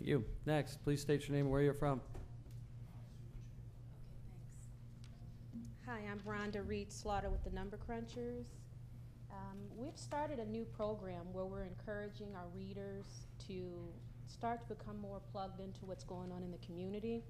you. Next, please state your name and where you're from. Okay, thanks. Hi, I'm Rhonda Reed Slaughter with the Number Crunchers. We've started a new program where we're encouraging our readers to start to become more plugged into what's going on in the community.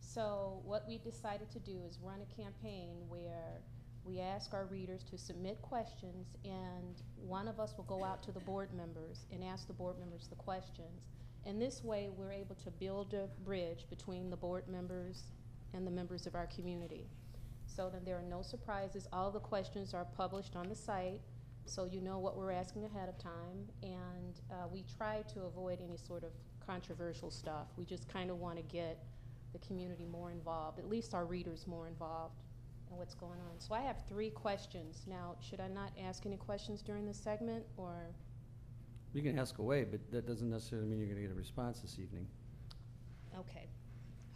So what we decided to do is run a campaign where we ask our readers to submit questions, and one of us will go out to the board members and ask the board members the questions. And this way, we're able to build a bridge between the board members and the members of our community. So then there are no surprises. All the questions are published on the site, so you know what we're asking ahead of time. And we try to avoid any sort of controversial stuff. We just kind of want to get the community more involved, at least our readers more involved in what's going on. So I have 3 questions. Now, should I not ask any questions during this segment, or? You can ask away, but that doesn't necessarily mean you're going to get a response this evening. Okay.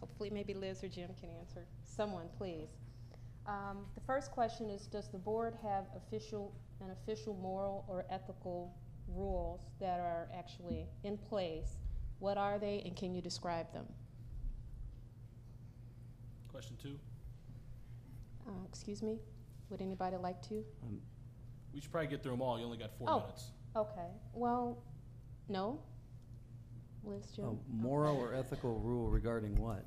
Hopefully maybe Liz or Jim can answer. Someone, please. The first question is, does the board have an official moral or ethical rules that are actually in place? What are they, and can you describe them? Question 2. Excuse me? Would anybody like to? We should probably get through them all. You only got 4 minutes. Okay. Well, no. Liz, Jim? A moral or ethical rule regarding what?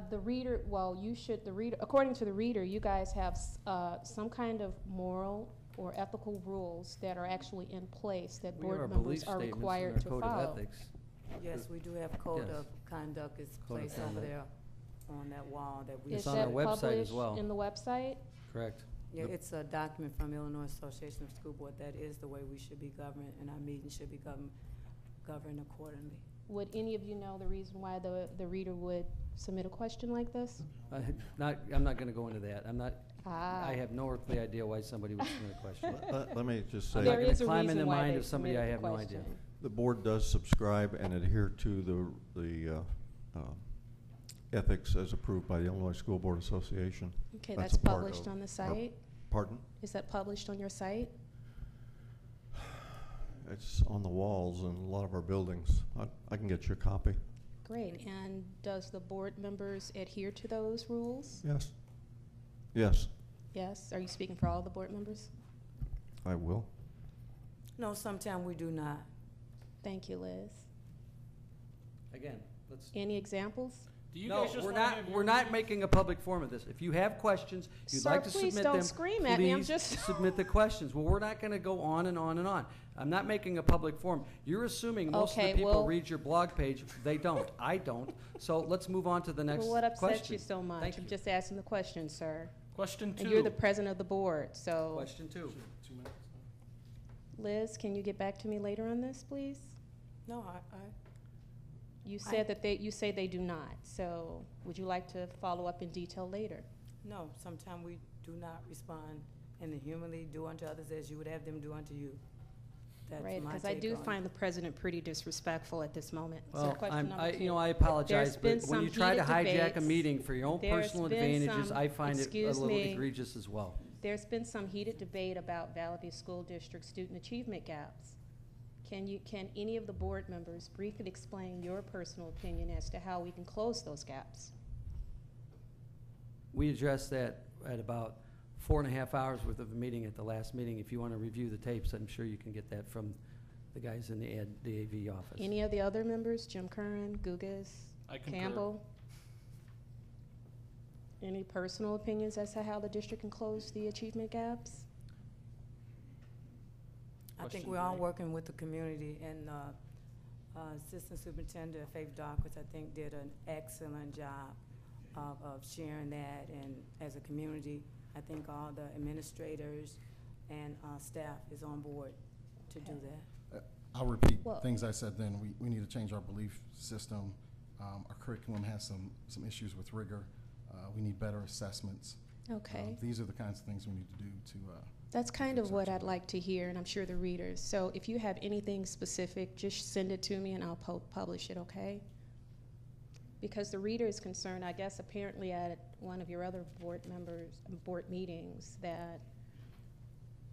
The reader, well, you should, according to the reader, you guys have some kind of moral or ethical rules that are actually in place that board members are required to follow. Code of ethics. Yes, we do have code Yes. of conduct is Code of placed over conduct. there on that wall that we. It's on our website as well. Is that published in the website? Correct. Yeah, it's a document from Illinois Association of School Board. That is the way we should be governed, and our meetings should be governed accordingly. Would any of you know the reason why the reader would submit a question like this? I'm not going to go into that. I have no earthly idea why somebody would submit a question. Let me just I'm say, not There going is to a climb in reason the why mind they of somebody I submitted have the no question. idea. the board does subscribe and adhere to the ethics as approved by the Illinois School Board Association. Okay, That's that's a part published of on the our- site? Pardon? Is that published on your site? It's on the walls in a lot of our buildings. I can get you a copy. Great. And does the board members adhere to those rules? Yes. Yes, Yes. Are you speaking for all the board members? I will. No, sometimes we do not. Thank you, Liz. Again, let's. Any examples? Do you No, guys just we're wanna not. have We're your not meetings? making a public forum of this. If you have questions, you'd Sir, like to please submit don't them. scream at me. I'm please just- submit the questions. Well, we're not going to go on and on and on. I'm not making a public forum. You're assuming most of Okay, the people well- read your blog page. They don't. I don't. So let's move on to the next Well, what upsets question. you so much? Thank I'm you. just asking the question, sir. Question 2. And you're the president of the board, so. Question 2. 2 minutes. Liz, can you get back to me later on this, please? No, You said that you say they do not, so would you like to follow up in detail later? no, sometimes we do not respond and humanly do unto others as you would have them do unto you. That's Right, my because I take do on it. find the president pretty disrespectful at this moment. So Well, question number 2. I apologize, been but when you some try to heated hijack a debates. meeting for your own There's personal been advantages, some- I find it a excuse little me. egregious as well. There's been some heated debate about Valley View School District student achievement gaps. Can any of the board members briefly explain your personal opinion as to how we can close those gaps? We addressed that at about 4.5 hours worth of a meeting at the last meeting. If you want to review the tapes, I'm sure you can get that from the guys in the AV office. Any of the other members, Jim Curran, Gugas, I concur. Campbell? Any personal opinions as to how the district can close the achievement gaps? I think Question we're all 3. working with the community, and Assistant Superintendent Faith Darkwas, I think, did an excellent job of sharing that, and as a community, I think all the administrators and staff is on board to do that. I'll repeat Well- things I said then. We need to change our belief system. Our curriculum has some issues with rigor. We need better assessments. Okay. These are the kinds of things we need to do to. That's kind of fix what our I'd like to hear, and I'm sure the readers. So if you have anything specific, just send it to me and I'll publish it, okay? Because the reader is concerned, I guess apparently at one of your other board meetings, that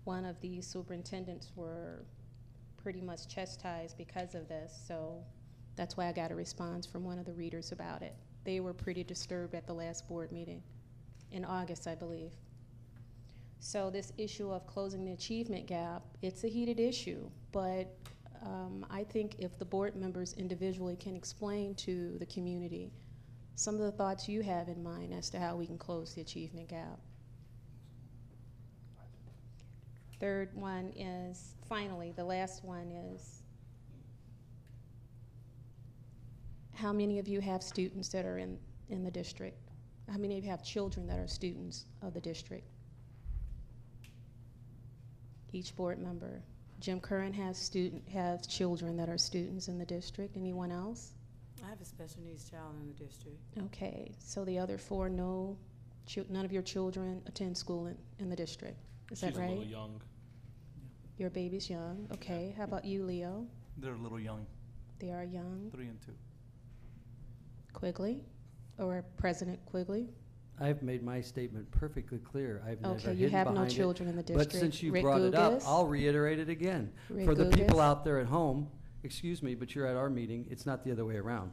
one of the superintendents were pretty much chastised because of this. So That's why I got a response from one of the readers about it. They were pretty disturbed at the last board meeting in August, I believe. So this issue of closing the achievement gap, it's a heated issue, but I think if the board members individually can explain to the community some of the thoughts you have in mind as to how we can close the achievement gap. Third one is, finally, the last one is, how many of you have students that are in the district? How many of you have children that are students of the district? Each board member. Jim Curran has children that are students in the district. Anyone else? I have a special needs child in the district. Okay, so the other four, none of your children attend school in the district. Is that She's a right? little young. Your baby's young. Okay, how about you, Leo? They're a little young, They are young. 3 and 2. Quigley, or President Quigley? I've made my statement perfectly clear. I've never Okay, you hidden have no behind it. children in the district. But since you Rick brought it up, Gugas? I'll reiterate it again. Rick For the people Gugas? out there at home, excuse me, but you're at our meeting, it's not the other way around.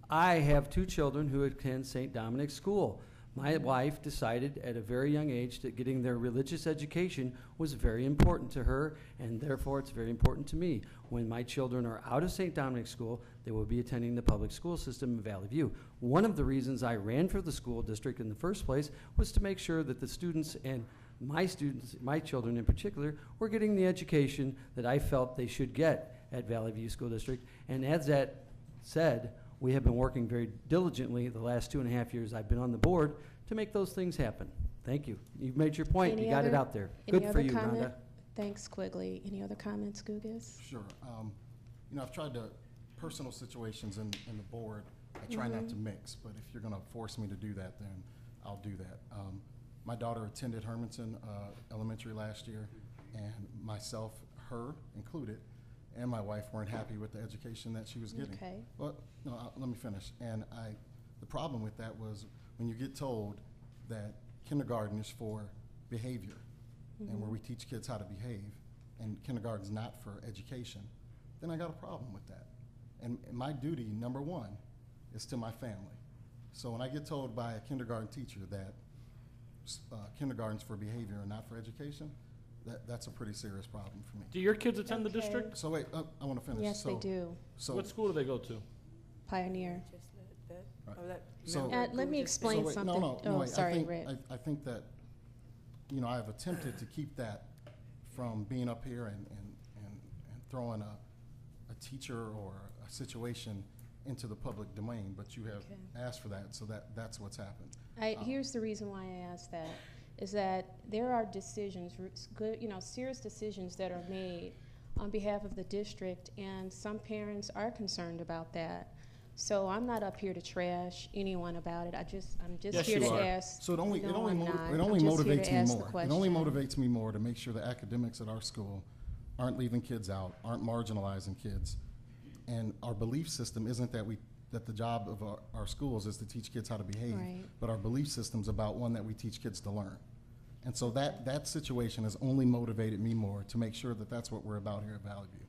I have 2 children who attend St. Dominic's School. My wife decided at a very young age that getting their religious education was very important to her, and therefore it's very important to me. When my children are out of St. Dominic's School, they will be attending the public school system in Valley View. One of the reasons I ran for the school district in the first place was to make sure that the students, my children in particular, were getting the education that I felt they should get at Valley View School District. And as that said, we have been working very diligently the last 2.5 years I've been on the board to make those things happen. Thank you. You've made your point. Any You got it other- out there. any Good for other you, comment? Rhonda. Thanks, Quigley. Any other comments, Gugas? Sure. I've tried to, personal situations in the board, I try not to mix, but if you're gonna force me to do that, then I'll do that. My daughter attended Hermanson Elementary last year, and myself, her included, and my wife weren't happy with the education that she was getting. Okay. Well, no, let me finish. And the problem with that was when you get told that kindergarten is for behavior, and where we teach kids how to behave, and kindergarten's not for education, then I got a problem with that. And my duty, number one, is to my family. So when I get told by a kindergarten teacher that kindergarten's for behavior and not for education, that's a pretty serious problem for me. Do your kids attend the Okay. district? So wait, I want to finish. Yes, they So- do. So, What school do they go to? Pioneer. Just that, Right. or that So- member Let me who just- explain so wait, something. No, Oh, wait, sorry, I think, Rick. I think that, I've attempted to keep that from being up here and throwing a teacher or a situation into the public domain, but you have Okay. asked for that, so that's what's happened. Here's the reason why I asked that, is that there are decisions, serious decisions that are made on behalf of the district, and some parents are concerned about that. So I'm not up here to trash anyone about it. I'm just Yes, here you to are. ask. So it only No, I'm not. motivates I'm just here to me ask the more. It only question. motivates me more to make sure the academics at our school aren't leaving kids out, aren't marginalizing kids. And our belief system isn't that the job of our schools is to teach kids how to behave, Right. but our belief system's about one that we teach kids to learn. And so that situation has only motivated me more to make sure that that's what we're about here at Valley View.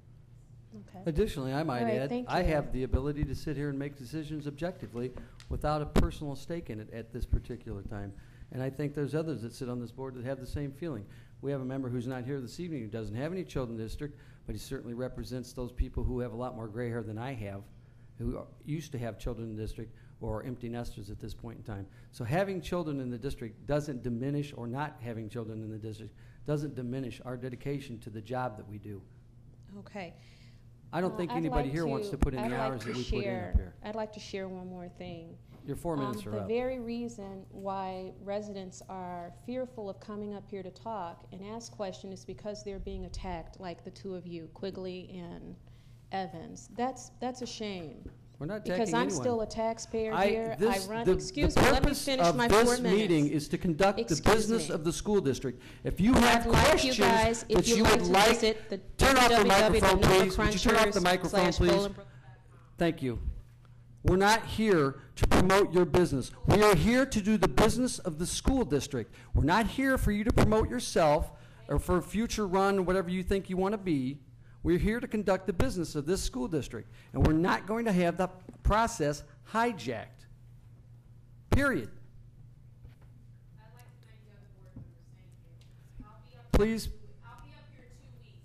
Okay. Additionally, I might All right, add, thank I you. have the ability to sit here and make decisions objectively without a personal stake in it at this particular time. And I think there's others that sit on this board that have the same feeling. We have a member who's not here this evening who doesn't have any children in the district, but he certainly represents those people who have a lot more gray hair than I have, who used to have children in the district or are empty nesters at this point in time. So having children in the district doesn't diminish, or not having children in the district doesn't diminish our dedication to the job that we do. Okay. I don't think I'd anybody like here wants to put in I'd the like hours to that we put in share- up here. I'd like to share one more thing. Your 4 minutes are The up. very reason why residents are fearful of coming up here to talk and ask questions is because they're being attacked, like the two of you, Quigley and Evans. That's a shame. We're not attacking Because I'm anyone. still a taxpayer here. I run, The excuse me, let me purpose finish of my 4 this meeting minutes. is to conduct the Excuse business me. of the school district. If you have I'd like questions you guys, that if you'd you like would to like, visit the turn off the microphone, please. Would you turn off the microphone, please? www.crunchers/Bolingbrook. Thank you. We're not here to promote your business. We are here to do the business of the school district. We're not here for you to promote yourself or for a future run or whatever you think you want to be. We're here to conduct the business of this school district, and we're not going to have the process hijacked. Period. Please.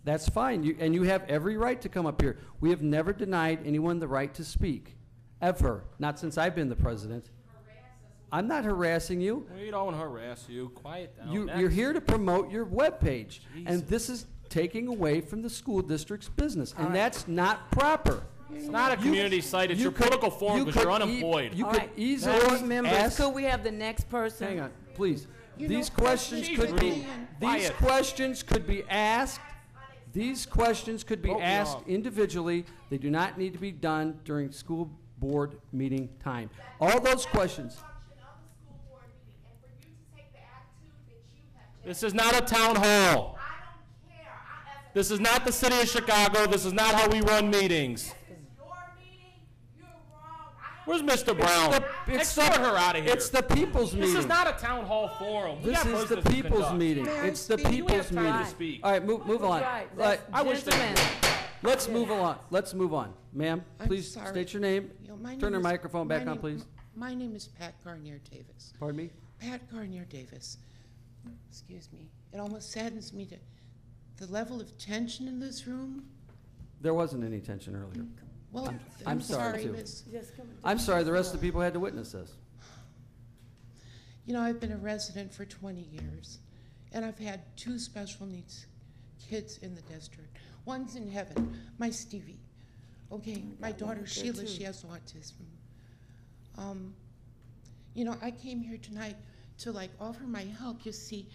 That's fine, and you have every right to come up here. We have never denied anyone the right to speak, ever, not since I've been the president. I'm not harassing you. We don't harass you. Quiet down. You're Next. here to promote your webpage, and Jesus. this is taking away from the school district's business, and All right. that's not proper. It's not a community site. It's your political forum because you're unemployed. You All could right, easily board members, ask. could we have the next person? Hang on, please. You These know, questions She's could be. rude. These Quiet. questions could be asked. These questions could be Vote me asked off. individually. They do not need to be done during school board meeting time. All those questions. This is not a town hall. This is not the city of Chicago. This is not how we run meetings. Where's Mr. Brown? Escort her out of here. It's the people's meeting. This is not a town hall forum. We This got is the business to people's conduct. meeting. May I It's the speak? You people's have time to meeting. speak. All right, move on. Right, Like, I wish they- gentlemen. let's move along. Let's move on. Ma'am, I'm please sorry. state your name. You know, my Turn name your is- microphone back my on, name- please. My name is Pat Garnier Davis. Pardon me? Pat Garnier Davis. Excuse me. It almost saddens me to the level of tension in this room. There wasn't any tension earlier. Well, I'm sorry, too. Miss. Just come- I'm sorry, the rest of the people had to witness this. You know, I've been a resident for 20 years, and I've had 2 special needs kids in the district. One's in heaven, my Stevie. Okay, my daughter Sheila, she has autism. You know, I came here tonight to like offer my help. You see,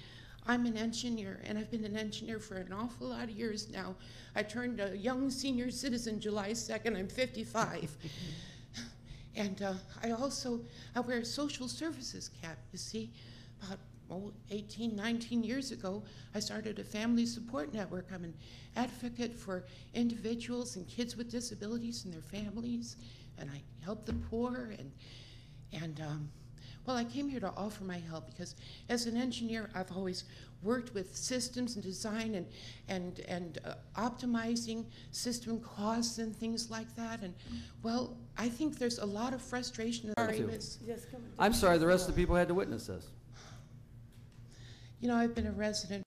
I'm an engineer, and I've been an engineer for an awful lot of years now. I turned a young senior citizen July 2nd. I'm 55. And I wear a social services cap, you see. About 18, 19 years ago, I started a family support network. I'm an advocate for individuals and kids with disabilities and their families, and I help the poor. Well, I came here to offer my help because as an engineer, I've always worked with systems and design and optimizing system costs and things like that. And, well, I think there's a lot of frustration. Sorry, too. Miss. Just come- I'm sorry, the rest of the people had to witness this. You know, I've been a resident